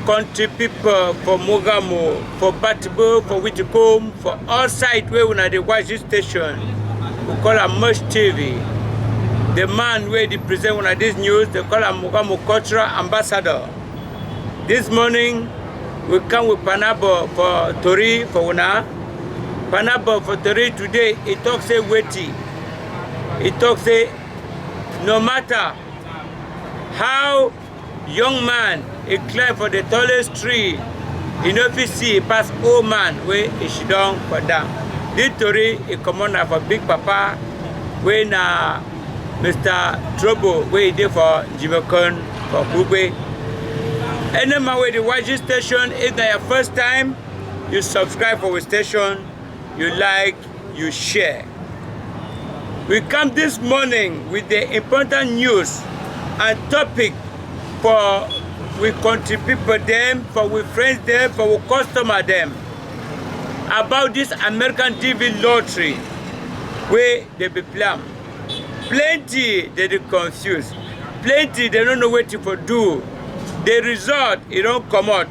Country people for Mogamo, for Batibo, for Witicombe, for all sides where we are the watch this station, we call him Mush TV. The man where they present one of this news, they call him Mogamo Cultural Ambassador. This morning, we come with Panabo for Tori, for Una. Panabo for Tori today, it talks say weighty. It talks say, no matter how young man he climb for the tallest tree, he no fit see pass old man where he sit down for down. This story he commander for Big Papa, where na Mr. Trouble, where he did for Jimokon, for Bube. Any man where they watch this station, if that your first time, you subscribe for our station, you like, you share. We come this morning with the important news and topic for we country people them, for we friends them, for we customer them, about this American TV lottery where they be planned. Plenty they dey confused, plenty they don't know what to do. The result it don't come out.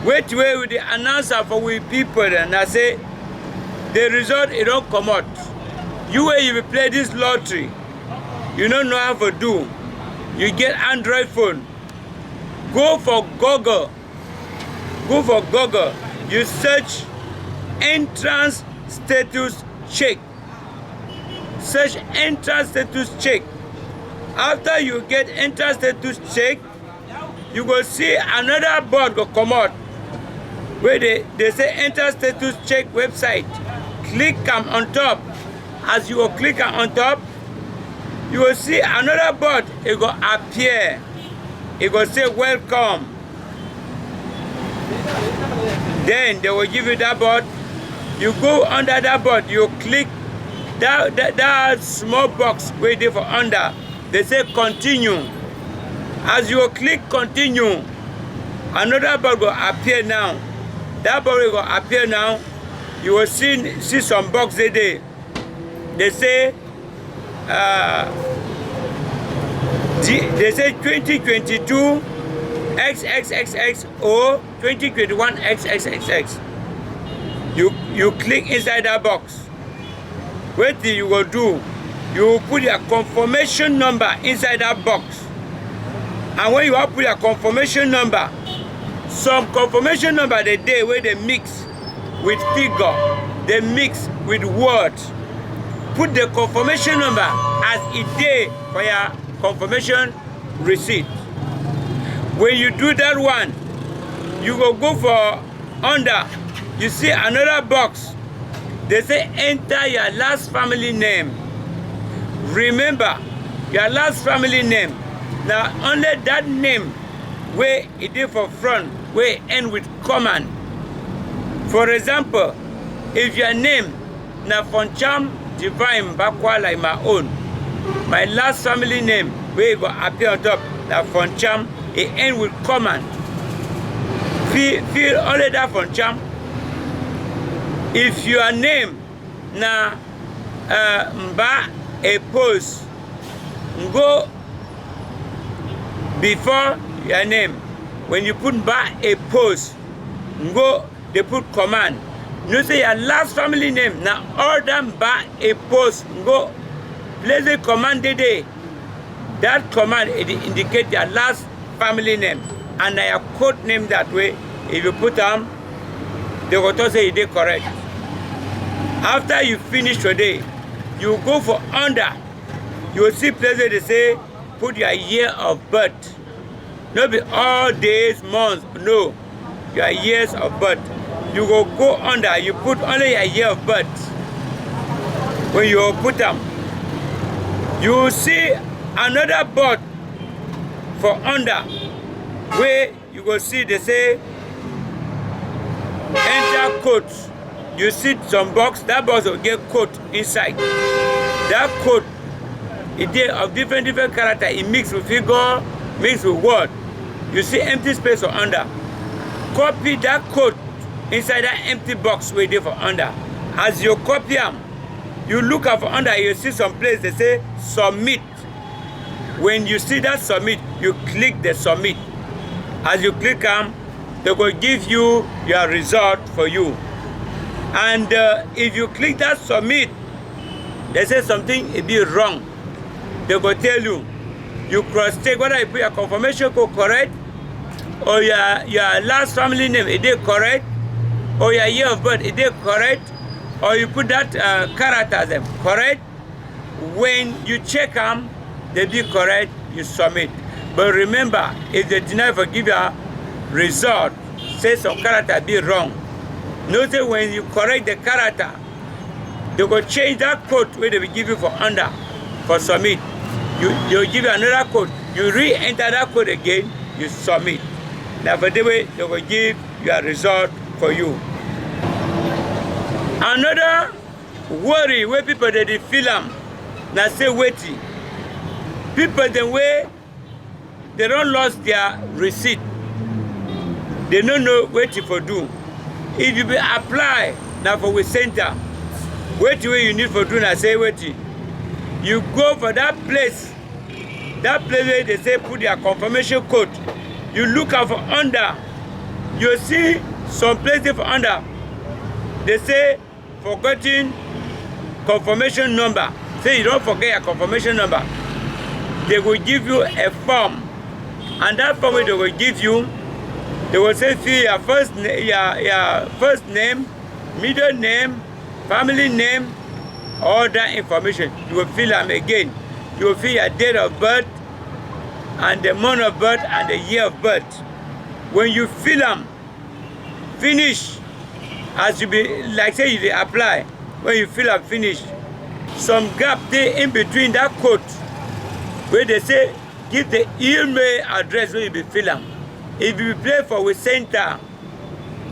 Wait with the announcer for we people and I say the result it don't come out. You where you will play this lottery, you don't know how to do. You get Android phone. Go for Google. Go for Google. You search entrance status check. Search entrance status check. After you get entrance status check, you go see another board go come out where they say entrance status check website. Click on top. As you go click on top, you will see another board. It will appear. It will say welcome. Then they will give you that board. You go under that board. You click that small box waiting for under. They say continue. As you click continue, another board will appear now. That board will appear now. You will see some box there. They say. They say 2022 XXXX or 2021 XXXX. You click inside that box. What you will do? You will put your confirmation number inside that box. And when you have put your confirmation number, some confirmation number the day where they mix with figure, they mix with words. Put the confirmation number as a day for your confirmation receipt. When you do that one, you go for under. You see another box. They say enter your last family name. Remember your last family name. Now only that name where it is for front, where it end with command. For example, if your name na Foncham Divine Bakwa like my own, my last family name where it will appear on top na Foncham, it end with command. Feel only that Foncham. If your name na Mba a post, go before your name. When you put Mba a post, go they put command. You say your last family name now order Mba a post, go place the command day. That command it indicate your last family name and your code name that way. If you put them, they will say it is correct. After you finish today, you go for under. You will see places they say put your year of birth. Not be all days, months, no. Your years of birth. You go under, you put only your year of birth. When you put them, you will see another board for under. where you go see they say enter code. You see some box, that box will get code inside. That code, it is of different character. It mix with figure, mix with word. You see empty space for under. Copy that code inside that empty box where they for under. As you copy them, you look up for under, you see some place they say submit. When you see that submit, you click the submit. As you click them, they will give you your result for you. And if you click that submit, they say something it be wrong. They will tell you, you cross-check whether you put your confirmation code correct, or your last family name, is it correct, or your year of birth, is it correct, or you put that character them correct. When you check them, they be correct, you submit. But remember, if they deny for give your result, say some character be wrong. Notice when you correct the character, they will change that code where they will give you for under, for submit. They'll give you another code. You re-enter that code again, you submit. Now for the way, they will give your result for you. Another worry where people they feel them, now say waiting. People the way they don't lost their receipt. They don't know what for do. If you be apply now for we center, wait where you need for do now say wait. You go for that place where they say put your confirmation code. You look out for under. You see some places for under. They say forgotten confirmation number. Say you don't forget your confirmation number. They will give you a form, and that form they will give you. They will say fill your first name, middle name, family name, all that information. You will fill them again. You will fill your date of birth, and the month of birth, and the year of birth. When you fill them, finish. As you be like say you apply. When you fill up finish, some gap there in between that code where they say give the email address where you be fill them. If you play for we center,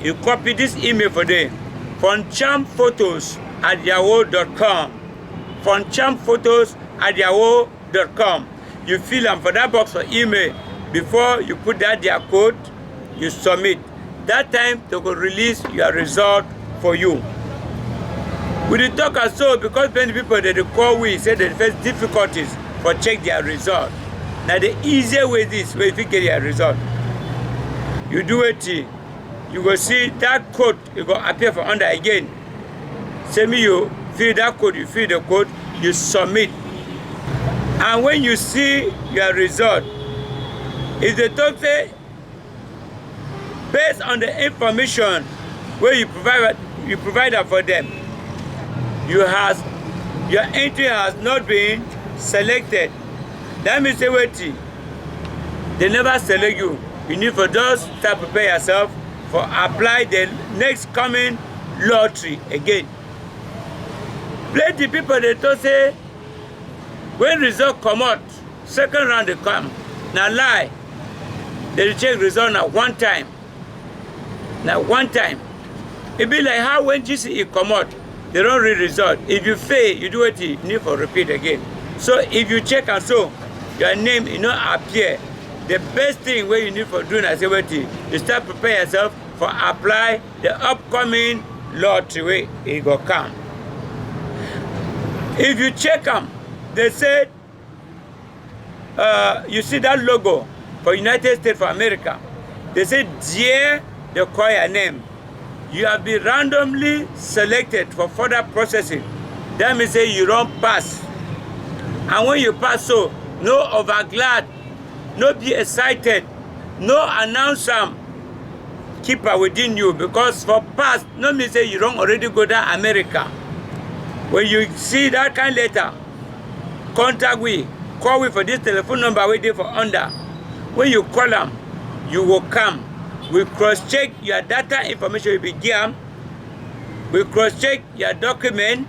you copy this email for them. FunChampPhotos@yahoo.com. FunChampPhotos@yahoo.com. You fill them for that box for email. Before you put that their code, you submit. That time they will release your result for you. We did talk so because many people that they call we say they face difficulties for check their result. Now the easier way this way if you get your result. You do it, you will see that code, it will appear for under again. Send me you fill that code, you fill the code, you submit. And when you see your result, if the talk say, based on the information where you provide for them, your entry has not been selected. That means they wait. They never select you. You need for just start prepare yourself for apply the next coming lottery again. Plenty people they talk say when result come out, second round they come. Now lie. They check result now one time. Now one time. It be like how when GCE come out, they don't read result. If you fail, you do it, you need for repeat again. So if you check and so your name appear, the best thing where you need for doing as a you start prepare yourself for apply the upcoming lottery way it will come. If you check them, they said you see that logo for United States of America. They say dear the choir name. You have been randomly selected for further processing. That means say you don't pass. And when you pass so, no overglad, no be excited, no announce keep her within you because for past, no mean say you don't already go to America. When you see that kind of letter, contact we, call we for this telephone number waiting for under. When you call them, you will come. We cross-check your data information you be given. We cross-check your document.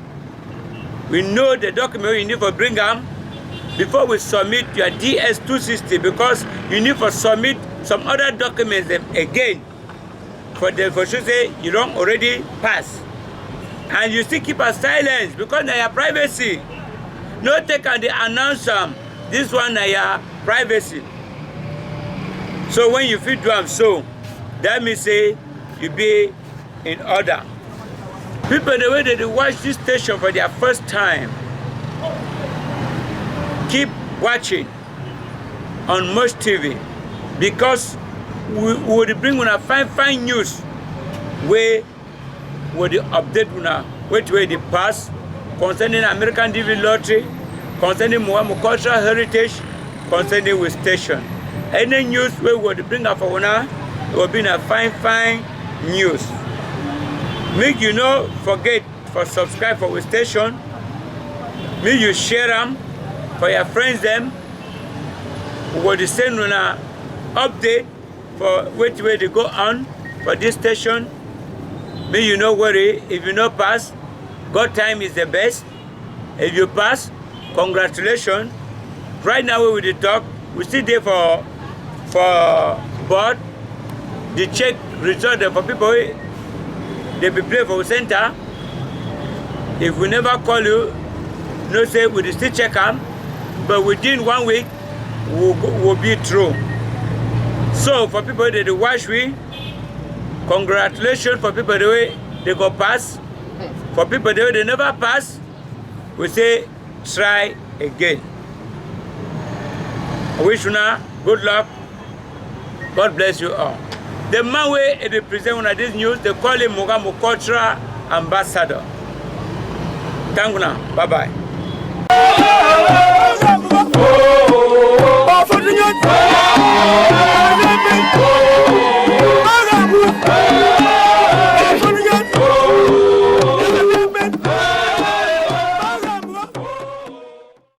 We know the document you need for bring them before we submit your DS-260 because you need to submit some other documents them again for sure say you don't already pass. And you still keep a silence because they are privacy. No take and they announce this one is your privacy. So when you fit do them so, that means say you be in order. People the way they watch this station for their first time, keep watching on Mush TV because we will bring una fine news where would update una where the past concerning American TV lottery, concerning Mugamu cultural heritage, concerning with station. Any news we would bring up for una will be a fine news. Make you no forget for subscribe for our station. Make you share them for your friends them. We will send you an update for which way they go on for this station. May you no worry if you no pass. God time is the best. If you pass, congratulations. Right now we will talk. We still there for board. The check result for people. They be play for center. If we never call you, no say we will still check them. But within 1 week, we'll be through. So for people that watch we, congratulations for people the way they go pass. For people the way they never pass, we say try again. I wish you now good luck. God bless you all. The man way they present on this news, they call him Mugamu Cultural Ambassador. Thank you now. Bye-bye.